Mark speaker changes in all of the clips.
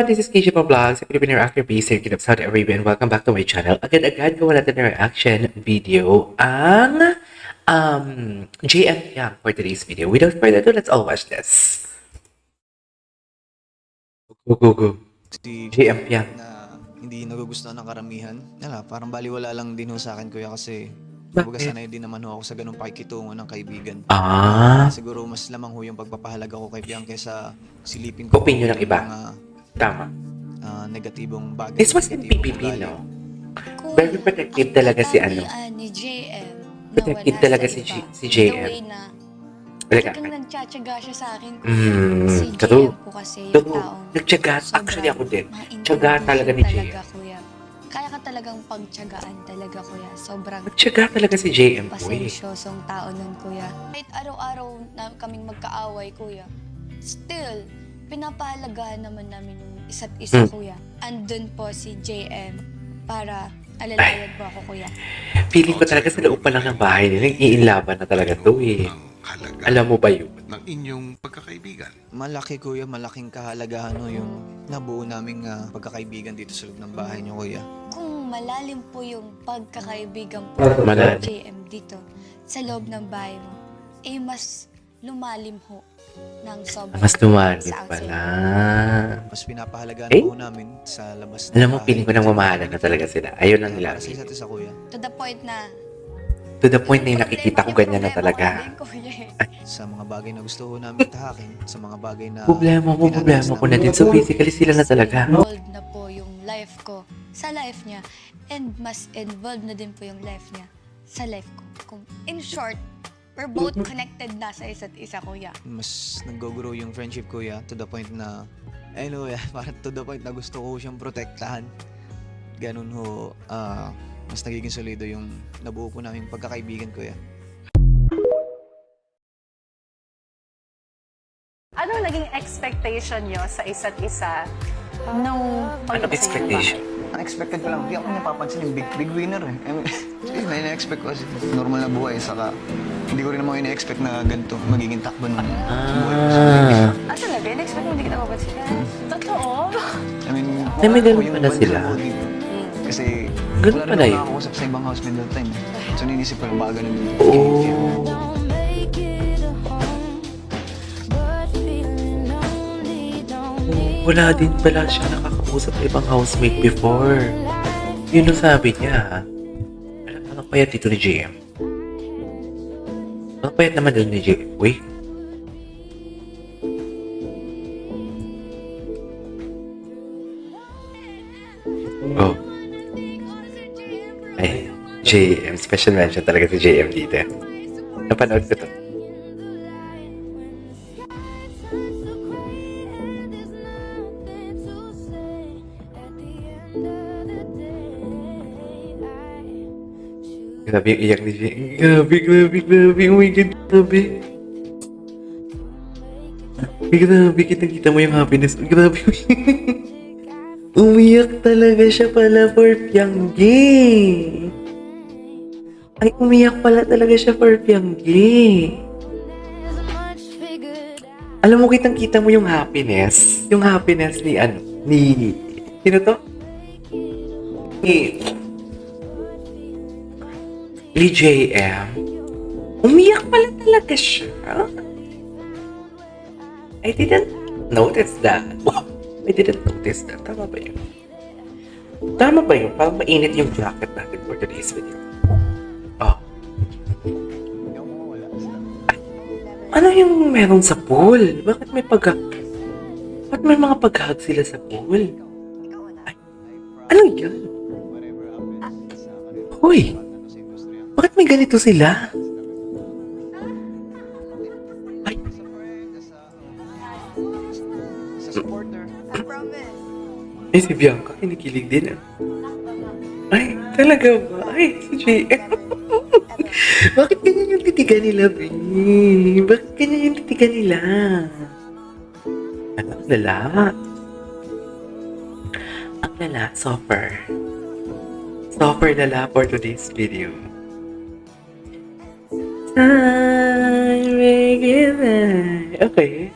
Speaker 1: everyone, this is KJ Vlogs, a Filipino actor based here in Saudi Arabia, and welcome back to my channel. Agad-agad gawa natin na reaction video ang JM Yang for today's video. Without further ado, let's all watch this. Go.
Speaker 2: Si
Speaker 1: JM Yang.
Speaker 2: na hindi nagugustuhan ng karamihan. Parang baliwala lang din ho sa akin, kuya, kasi
Speaker 1: Bakit?
Speaker 2: kumbaga sanay din naman ho ako sa ganung pakikitungo ng kaibigan. Siguro mas lamang ho yung pagpapahalaga ko kay Piang kaysa silipin ko
Speaker 1: Opinion ng
Speaker 2: yung
Speaker 1: iba.
Speaker 2: mga
Speaker 1: Tama.
Speaker 2: negatibong bagay.
Speaker 1: This was in
Speaker 2: negatibong
Speaker 1: PBB,
Speaker 2: ugali.
Speaker 1: no? Very protective talaga si ano.
Speaker 3: Ni JM.
Speaker 1: Protective talaga si JM.
Speaker 3: Talagang nagtsatsaga siya sa akin.
Speaker 1: True.
Speaker 3: Si JM po kasi yung taong
Speaker 1: Nagtyaga. Actually, ako din. Tyaga talaga ni JM.
Speaker 3: Kuya. Kaya ka talagang pagtyagaan talaga, kuya. Sobrang
Speaker 1: Nagtyaga talaga si JM, boy.
Speaker 3: pasensyosong tao nun, kuya. Kahit araw-araw na kaming magkaaway, kuya, still, pinapahalagahan naman namin yung isa't isa, kuya. Andun po si JM para alalayan mo ako, kuya.
Speaker 1: Feeling ko talaga sa loob pa lang ng bahay nila, iinlaban na talaga to eh.
Speaker 4: Halaga
Speaker 1: Alam mo ba yun?
Speaker 4: ng inyong pagkakaibigan.
Speaker 2: Malaki, kuya, malaking kahalagahan ho yung nabuo naming pagkakaibigan dito sa loob ng bahay niyo, kuya.
Speaker 3: Kung malalim po yung pagkakaibigan po
Speaker 1: Malalim.
Speaker 3: ng JM dito sa loob ng bahay mo, eh mas lumalim ho ng sobrang
Speaker 1: Mas lumalim
Speaker 3: sa outside.
Speaker 1: pala.
Speaker 2: Mas pinapahalagaan
Speaker 1: Eh?
Speaker 2: po namin sa labas ng
Speaker 1: Alam mo,
Speaker 2: bahay.
Speaker 1: feeling ko nang mamahalan na talaga sila. Ayun ang nila.
Speaker 2: Para sa isa't isa, kuya.
Speaker 3: To the point na
Speaker 1: To the point na yung nakikita ko ganyan na talaga.
Speaker 2: Sa mga bagay na gusto ko namin tahakin, sa mga bagay na
Speaker 1: Problema ko na din. So basically sila na talaga.
Speaker 3: Involved na po yung life ko sa life niya, and mas involved na din po yung life niya sa life ko. In short, we're both connected na sa isa't isa, kuya.
Speaker 2: mas nag-grow yung friendship, kuya, to the point na parang to the point na gusto ko siyang protektahan. Ganun ho, mas nagiging solido yung nabuo po namin pagkakaibigan, kuya.
Speaker 5: Ano naging expectation nyo sa isa't isa nung
Speaker 1: Anong expectation?
Speaker 2: Unexpected ko lang, hindi ako napapansin yung big winner eh. I mean, may na-expect ko kasi normal na buhay, saka hindi ko rin naman ina-expect na ganito magiging takbo ng buhay ko.
Speaker 5: Ah, talaga? In-expect mo hindi kita mapansin? Totoo?
Speaker 2: I mean,
Speaker 1: Ay, may ganun
Speaker 2: ako yung
Speaker 1: pala
Speaker 2: banda
Speaker 1: sila.
Speaker 2: ko dito. Kasi
Speaker 1: Ganun
Speaker 2: wala
Speaker 1: pala
Speaker 2: rin
Speaker 1: yun.
Speaker 2: ako nakakusap sa ibang housemate that time. So ninisip ko lang baka ganun din.
Speaker 1: Oh. Wala din pala siya nakakausap sa ibang housemate before. Yun ang sabi niya. Ang payat dito ni JM. Ang payat naman dito ni JM. Wait. Oh. Ay, JM. Special mention talaga si JM dito. Napanood ko to. Grabe yung iyak ni JM. Grabe. Oh my God, grabe. Grabe, kita mo yung happiness. Grabe. Umiyak talaga siya pala for Pianggi. Ay, umiyak pala talaga siya for Pianggi. Alam mo, kitang-kita mo yung happiness. Yung happiness ni, sino to? Ni JM. Umiyak pala talaga siya. I didn't notice that. I didn't notice that. Tama ba yun? Tama ba yun? Parang mainit yung jacket natin for today's video. Oh. Ano yung meron sa pool? Bakit may Bakit may mga pag-hug sila sa pool? Ay, ano yan? Hoy! Bakit may ganito sila? Ay,
Speaker 2: Supporter.
Speaker 1: ay si Bianca, kinikilig din ah. Ay, talaga ba? Ay, si JM. Bakit ganyan yung titigan nila, B? Bakit ganyan yung titigan nila? Ang lala. Ang lala, suffer. Suffer lala for today's video. Time regular. Okay.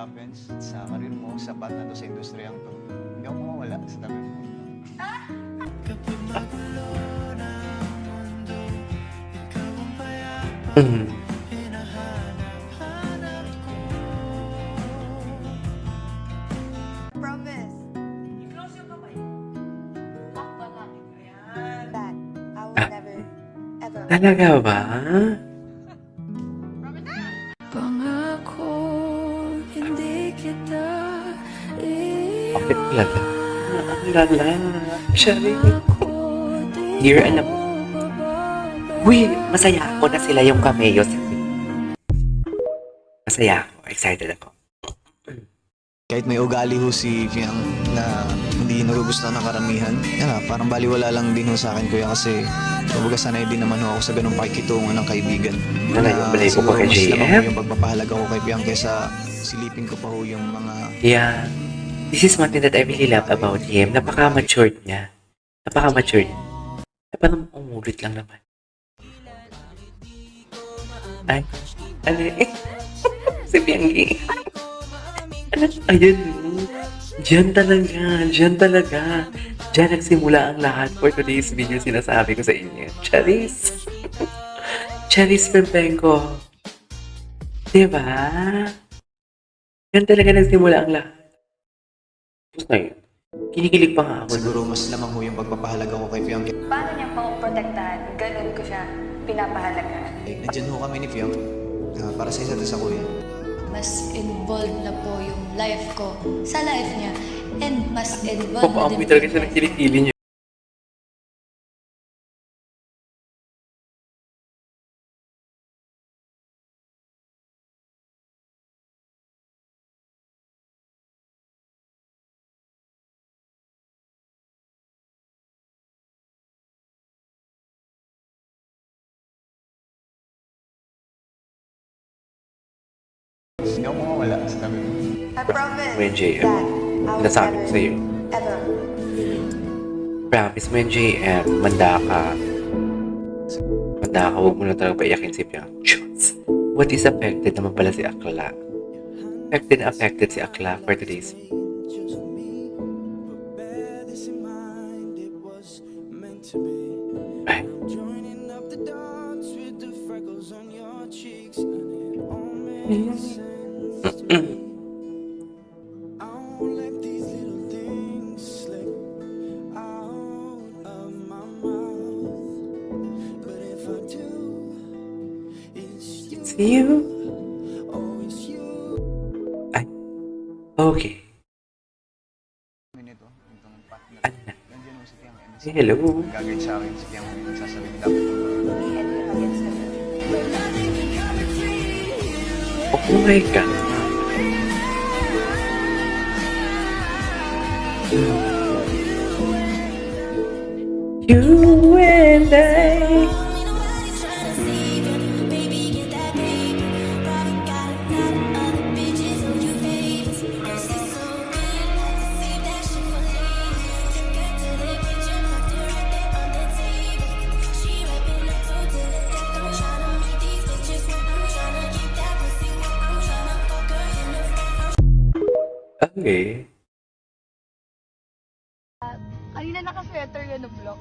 Speaker 2: happens sa karir mo, sa path na to, sa industriyang to, hindi ako mawawala sa tabi mo.
Speaker 1: Mm.
Speaker 6: Promise. That I will never, ever.
Speaker 1: Talaga ba?
Speaker 3: Pangako, hindi kita
Speaker 1: Bakit talaga? Ang lala. Shari. Dear, alam mo. Uy, masaya ako na sila yung cameo. Masaya ako. Excited ako.
Speaker 2: Kahit may ugali ho si Fiang na hindi nagugustuhan ng karamihan, parang baliwala lang din ho sa akin, kuya, kasi kumbaga sanay din naman ho ako sa ganung pakikitungo ng kaibigan.
Speaker 1: Ano yung balay ko pa kay
Speaker 2: Siguro mas lamang ho
Speaker 1: JM?
Speaker 2: yung pagpapahalaga ko kay Fiang kesa silipin ko pa ho yung mga
Speaker 1: Yeah. This is one thing that I really love about him. Napaka-matured niya. Napaka-matured niya. Parang umulit lang naman. Ay, ano eh? Si Pianggi. Ayan, no? Diyan talaga. Diyan talaga. Diyan nagsimula ang lahat for today's video. Sinasabi ko sa inyo. Charis. Charis Pempenko. Diba? Diyan talaga nagsimula ang lahat. Tapos ngayon, kinikilig pa nga ako.
Speaker 2: siguro mas lamang ho yung pagpapahalaga ko kay Fiang.
Speaker 3: Paano niya po protektahan? Ganun ko siya pinapahalagaan.
Speaker 2: Nandiyan ho kami ni Fiang para sa isa't isa, kuya.
Speaker 3: Mas involved na po yung life ko sa life niya. And mas involved na
Speaker 1: Papaamoy
Speaker 3: din
Speaker 1: talaga
Speaker 3: po
Speaker 1: siya ng kilikili niya.
Speaker 2: Hindi ako mawawala sa tabi mo.
Speaker 6: I promise
Speaker 1: When JM,
Speaker 6: that I will
Speaker 1: sinasabi ko
Speaker 6: never,
Speaker 1: sa'yo.
Speaker 6: ever.
Speaker 1: Promise mo yung JM, manda ka. Manda ka, huwag mo na talaga paiyakin si Piang. Shoots. What is affected naman pala si Akla? Affected na affected si Akla for today's. Ay. See you. Ay. Okay.
Speaker 2: Minito, itong path na
Speaker 1: Ano na?
Speaker 2: nandiyan ho si Fiang.
Speaker 1: Say hello.
Speaker 2: Gagawin sa akin si Fiang yung nagsasabi dapat ito.
Speaker 6: Me and him against the world.
Speaker 1: Oh my God. You and I. Okay.
Speaker 3: Kanina naka-sweater yan na vlog.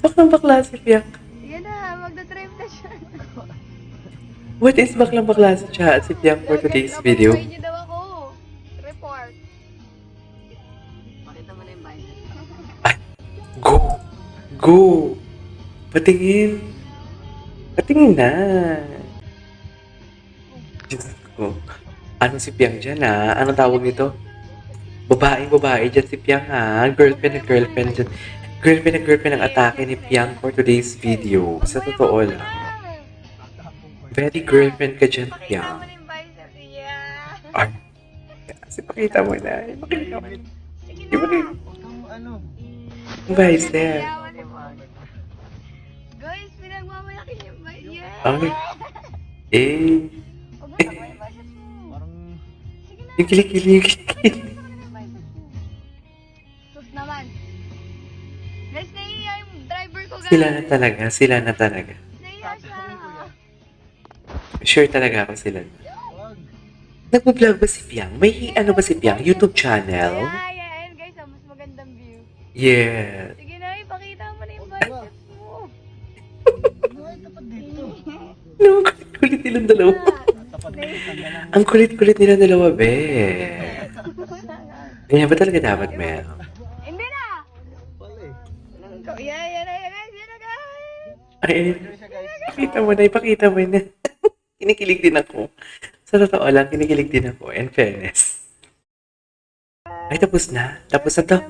Speaker 1: Baklang bakla si Piang.
Speaker 3: Yan na, magdadrive na siya.
Speaker 1: What is baklang bakla si Cha at si Piang for today's video?
Speaker 3: Report niyo daw ako. Report. Pakita mo na yung binder.
Speaker 1: Go! Go! Patingin! Patingin na! Diyos ko. Ano si Piang dyan ha? Anong tawag nito? Babae dyan si Piang ha? Girlfriend na girlfriend dyan. Girlfriend na girlfriend ang atake ni Piang for today's video. Sa totoo lang. Very girlfriend ka dyan, Piang.
Speaker 3: Pakita mo na yung bicep niya.
Speaker 1: Ay! Kasi pakita mo na. Pakita mo.
Speaker 3: Sige
Speaker 1: Di mo
Speaker 3: na.
Speaker 1: na. Bicep.
Speaker 3: Yaman mo. Guys, pinagmamalaki yung bicep.
Speaker 1: Okay. Eh.
Speaker 3: Huwag mo na yung bicep mo. Sige na.
Speaker 1: Yung kilikili, yung kilikili.
Speaker 3: Pakita mo na yung bicep mo. Sus naman. Guys, nahihiya yung driver
Speaker 1: Sila na talaga. Sure talaga ako sila na. Nagpo-vlog ba si Piang? May ano ba si Piang? YouTube channel?
Speaker 7: Ayan guys, mas magandang view.
Speaker 1: Yeah.
Speaker 7: Sige na, ipakita mo na yung biceps mo.
Speaker 1: No, kulit nilang dalawa. Ang kulit-kulit nilang dalawa, be. Ganyan ba talaga dapat, Mel?
Speaker 7: Hindi na! Yan na guys!
Speaker 1: Ay, ipakita mo na. Kinikilig din ako. Sa totoo lang, kinikilig din ako. In fairness. Ay, tapos na. Tapos na to.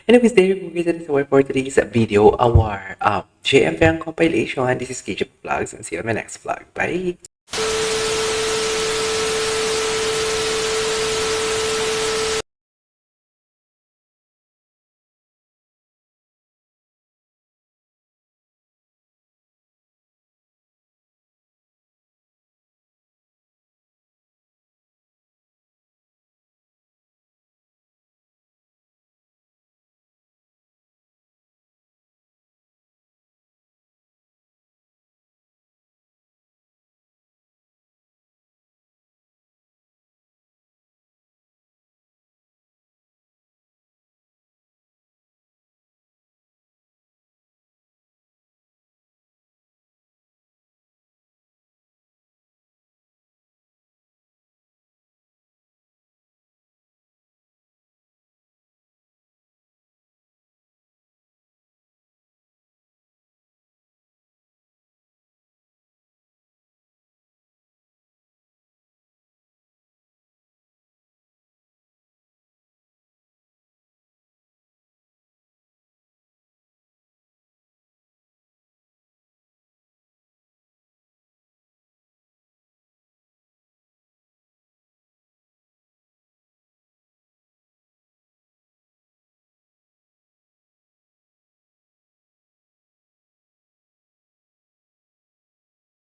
Speaker 1: Anyways, there you go guys. That is our for today's video. Our JM Fan compilation. This is KJ Vlogs and see you on my next vlog. Bye!